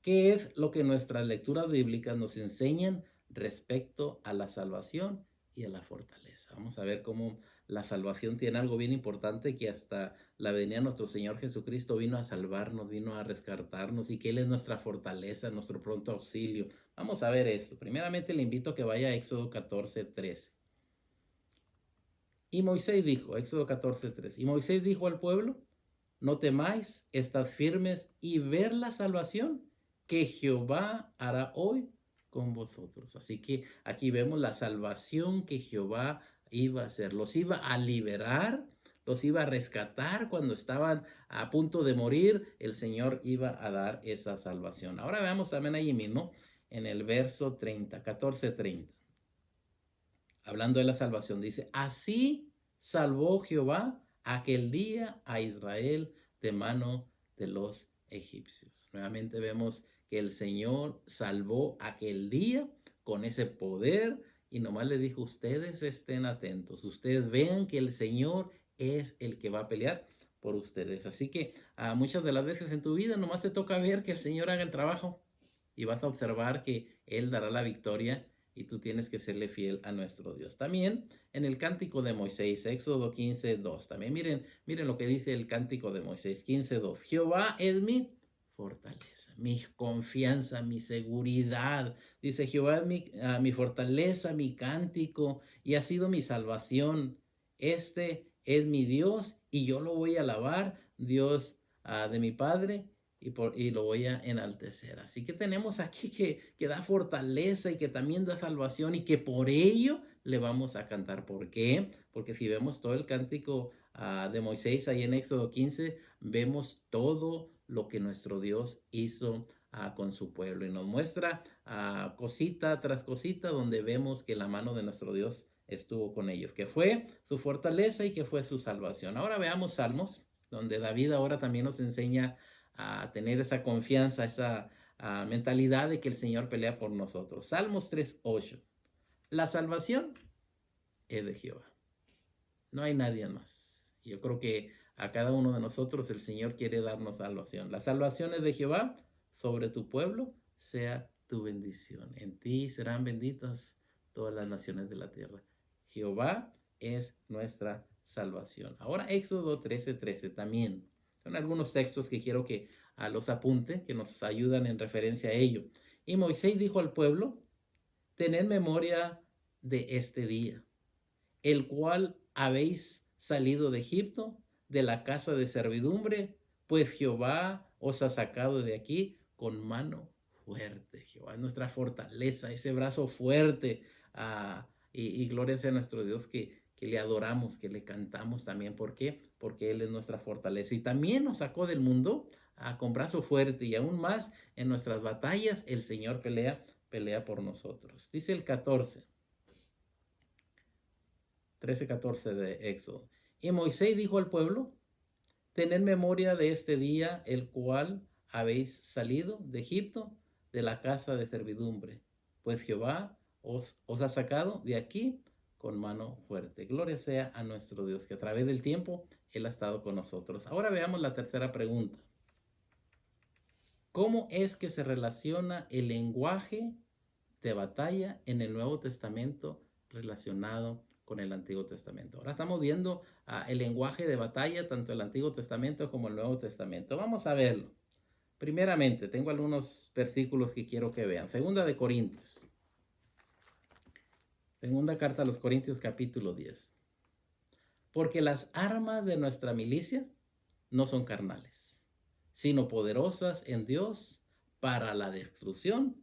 ¿Qué es lo que nuestras lecturas bíblicas nos enseñan respecto a la salvación y a la fortaleza? Vamos a ver cómo la salvación tiene algo bien importante, que hasta la venida de nuestro Señor Jesucristo vino a salvarnos, vino a rescatarnos, y que Él es nuestra fortaleza, nuestro pronto auxilio. Vamos a ver eso. Primeramente le invito a que vaya a Éxodo 14:13. Y Moisés dijo, Éxodo 14:13, y Moisés dijo al pueblo, no temáis, estad firmes y ver la salvación que Jehová hará hoy con vosotros. Así que aquí vemos la salvación que Jehová iba a hacer. Los iba a liberar, los iba a rescatar cuando estaban a punto de morir. El Señor iba a dar esa salvación. Ahora veamos también allí mismo en el verso 30, 14:30. Hablando de la salvación, dice, así salvó Jehová aquel día a Israel de mano de los egipcios. Nuevamente vemos que el Señor salvó aquel día con ese poder, y nomás le dijo, ustedes estén atentos, ustedes vean que el Señor es el que va a pelear por ustedes. Así que muchas de las veces en tu vida nomás te toca ver que el Señor haga el trabajo, y vas a observar que Él dará la victoria, y tú tienes que serle fiel a nuestro Dios. También en el cántico de Moisés, Éxodo 15:2. También miren lo que dice el cántico de Moisés 15:2. Jehová es mi fortaleza, mi confianza, mi seguridad. Dice, Jehová es mi fortaleza, mi cántico, y ha sido mi salvación. Este es mi Dios y yo lo voy a alabar, Dios de mi Padre, y lo voy a enaltecer. Así que tenemos aquí que da fortaleza y que también da salvación, y que por ello le vamos a cantar. ¿Por qué? Porque si vemos todo el cántico de Moisés ahí en Éxodo 15, vemos todo lo que nuestro Dios hizo con su pueblo, y nos muestra cosita tras cosita donde vemos que la mano de nuestro Dios estuvo con ellos, que fue su fortaleza y que fue su salvación. Ahora veamos Salmos, donde David ahora también nos enseña a tener esa confianza, esa mentalidad de que el Señor pelea por nosotros. Salmos 3:8. La salvación es de Jehová. No hay nadie más. Yo creo que a cada uno de nosotros el Señor quiere darnos salvación. La salvación es de Jehová, sobre tu pueblo sea tu bendición. En ti serán benditas todas las naciones de la tierra. Jehová es nuestra salvación. Ahora Éxodo 13:13 también. Son algunos textos que quiero que los apunte, que nos ayudan en referencia a ello. Y Moisés dijo al pueblo, tened memoria de este día, el cual habéis salido de Egipto, de la casa de servidumbre, pues Jehová os ha sacado de aquí con mano fuerte. Jehová es nuestra fortaleza, ese brazo fuerte. Y gloria sea a nuestro Dios que le adoramos, que le cantamos también. ¿Por qué? Porque Él es nuestra fortaleza. Y también nos sacó del mundo con brazo fuerte, y aún más en nuestras batallas el Señor pelea por nosotros. Dice el 13:14 de Éxodo. Y Moisés dijo al pueblo, tened memoria de este día, el cual habéis salido de Egipto, de la casa de servidumbre, pues Jehová os ha sacado de aquí con mano fuerte. Gloria sea a nuestro Dios, que a través del tiempo Él ha estado con nosotros. Ahora veamos la tercera pregunta. ¿Cómo es que se relaciona el lenguaje de batalla en el Nuevo Testamento relacionado con el Antiguo Testamento? Ahora estamos viendo el lenguaje de batalla, tanto el Antiguo Testamento como el Nuevo Testamento. Vamos a verlo. Primeramente, tengo algunos versículos que quiero que vean. Segunda de Corintios. Segunda carta a los Corintios, capítulo 10. Porque las armas de nuestra milicia no son carnales, sino poderosas en Dios para la destrucción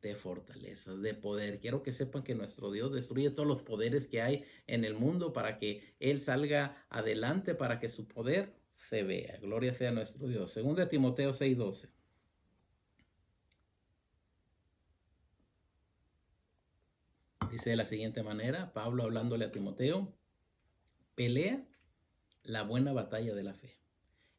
de fortalezas, de poder. Quiero que sepan que nuestro Dios destruye todos los poderes que hay en el mundo para que Él salga adelante, para que su poder se vea. Gloria sea a nuestro Dios. Segunda de Timoteo 6:12. Dice de la siguiente manera, Pablo hablándole a Timoteo: pelea la buena batalla de la fe,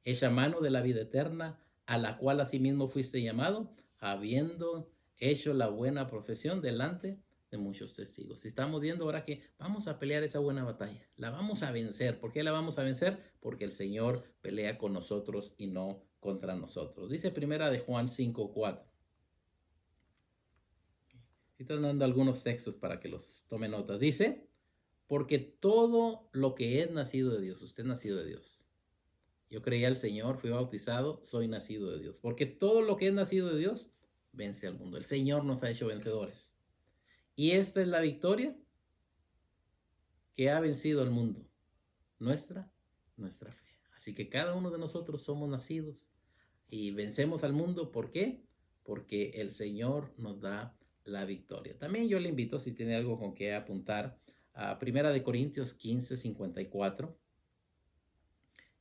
echa mano de la vida eterna, a la cual asimismo fuiste llamado, habiendo hecho la buena profesión delante de muchos testigos. Estamos viendo ahora que vamos a pelear esa buena batalla, la vamos a vencer. ¿Por qué la vamos a vencer? Porque el Señor pelea con nosotros y no contra nosotros. Dice primera de Juan 5:4. Estoy dando algunos textos para que los tome notas. Dice: porque todo lo que es nacido de Dios, usted es nacido de Dios. Yo creí al Señor, fui bautizado, soy nacido de Dios. Porque todo lo que es nacido de Dios vence al mundo. El Señor nos ha hecho vencedores. Y esta es la victoria que ha vencido al mundo. Nuestra fe. Así que cada uno de nosotros somos nacidos y vencemos al mundo. ¿Por qué? Porque el Señor nos da la victoria. También yo le invito, si tiene algo con que apuntar, a Primera de Corintios 15:54.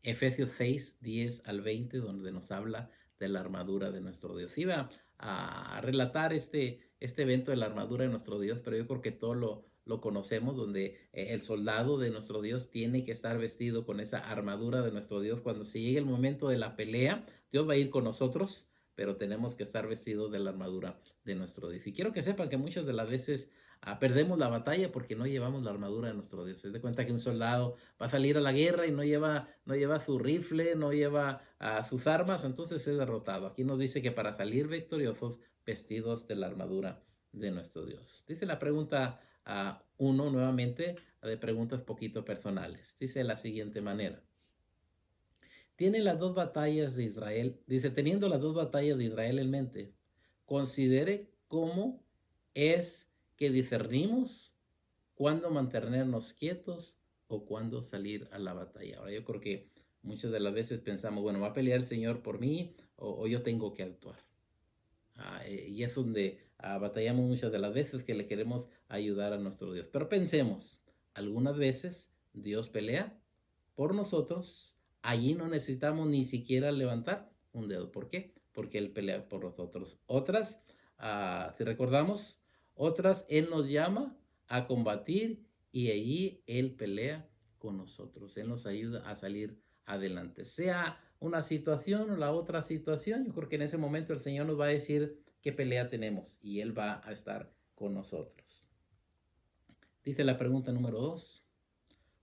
Efesios 6:10 al 20, donde nos habla de la armadura de nuestro Dios. Iba a relatar este evento de la armadura de nuestro Dios, pero yo creo que todos lo conocemos, donde el soldado de nuestro Dios tiene que estar vestido con esa armadura de nuestro Dios. Cuando se llegue el momento de la pelea, Dios va a ir con nosotros, pero tenemos que estar vestidos de la armadura de nuestro Dios. Y quiero que sepan que muchas de las veces perdemos la batalla porque no llevamos la armadura de nuestro Dios. Se da cuenta que un soldado va a salir a la guerra y no lleva su rifle, no lleva sus armas, entonces es derrotado. Aquí nos dice que para salir victoriosos, vestidos de la armadura de nuestro Dios. Dice la pregunta 1 nuevamente, de preguntas poquito personales. Dice de la siguiente manera: tiene las dos batallas de Israel, dice, teniendo las dos batallas de Israel en mente, considere cómo es que discernimos cuándo mantenernos quietos o cuándo salir a la batalla. Ahora yo creo que muchas de las veces pensamos, bueno, va a pelear el Señor por mí o yo tengo que actuar. Y es donde batallamos muchas de las veces, que le queremos ayudar a nuestro Dios. Pero pensemos, algunas veces Dios pelea por nosotros. Allí no necesitamos ni siquiera levantar un dedo. ¿Por qué? Porque Él pelea por nosotros. Otras, si recordamos, otras Él nos llama a combatir y allí Él pelea con nosotros. Él nos ayuda a salir adelante. Sea una situación o la otra situación, yo creo que en ese momento el Señor nos va a decir qué pelea tenemos y Él va a estar con nosotros. Dice la pregunta número 2.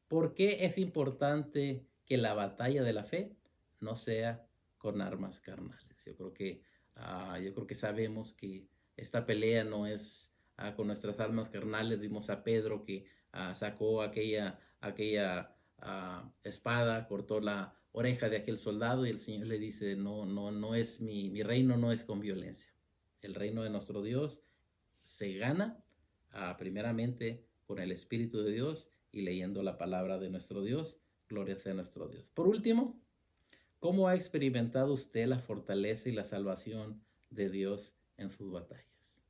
¿Por qué es importante que la batalla de la fe no sea con armas carnales? Yo creo que sabemos que esta pelea no es con nuestras armas carnales. Vimos a Pedro que sacó aquella espada, cortó la oreja de aquel soldado y el Señor le dice: no es mi reino, no es con violencia. El reino de nuestro Dios se gana primeramente con el Espíritu de Dios y leyendo la palabra de nuestro Dios. Gloria sea a nuestro Dios. Por último, ¿cómo ha experimentado usted la fortaleza y la salvación de Dios en sus batallas?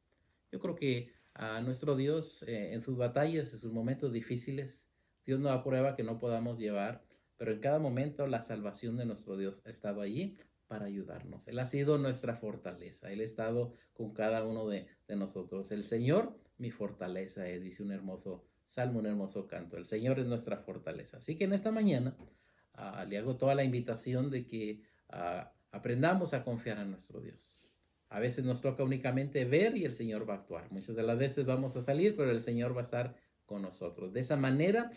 Yo creo que a nuestro Dios en sus batallas, en sus momentos difíciles, Dios nos aprueba que no podamos llevar, pero en cada momento la salvación de nuestro Dios ha estado allí para ayudarnos. Él ha sido nuestra fortaleza. Él ha estado con cada uno de nosotros. El Señor, mi fortaleza es, dice un hermoso salmo, un hermoso canto. El Señor es nuestra fortaleza. Así que en esta mañana le hago toda la invitación de que aprendamos a confiar en nuestro Dios. A veces nos toca únicamente ver y el Señor va a actuar. Muchas de las veces vamos a salir, pero el Señor va a estar con nosotros. De esa manera,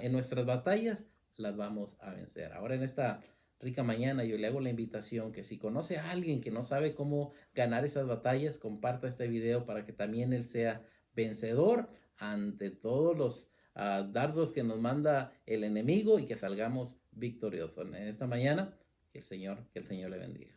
en nuestras batallas las vamos a vencer. Ahora en esta rica mañana yo le hago la invitación que si conoce a alguien que no sabe cómo ganar esas batallas, comparta este video para que también él sea vencedor ante todos los dardos que nos manda el enemigo y que salgamos victoriosos. En esta mañana, que el Señor le bendiga.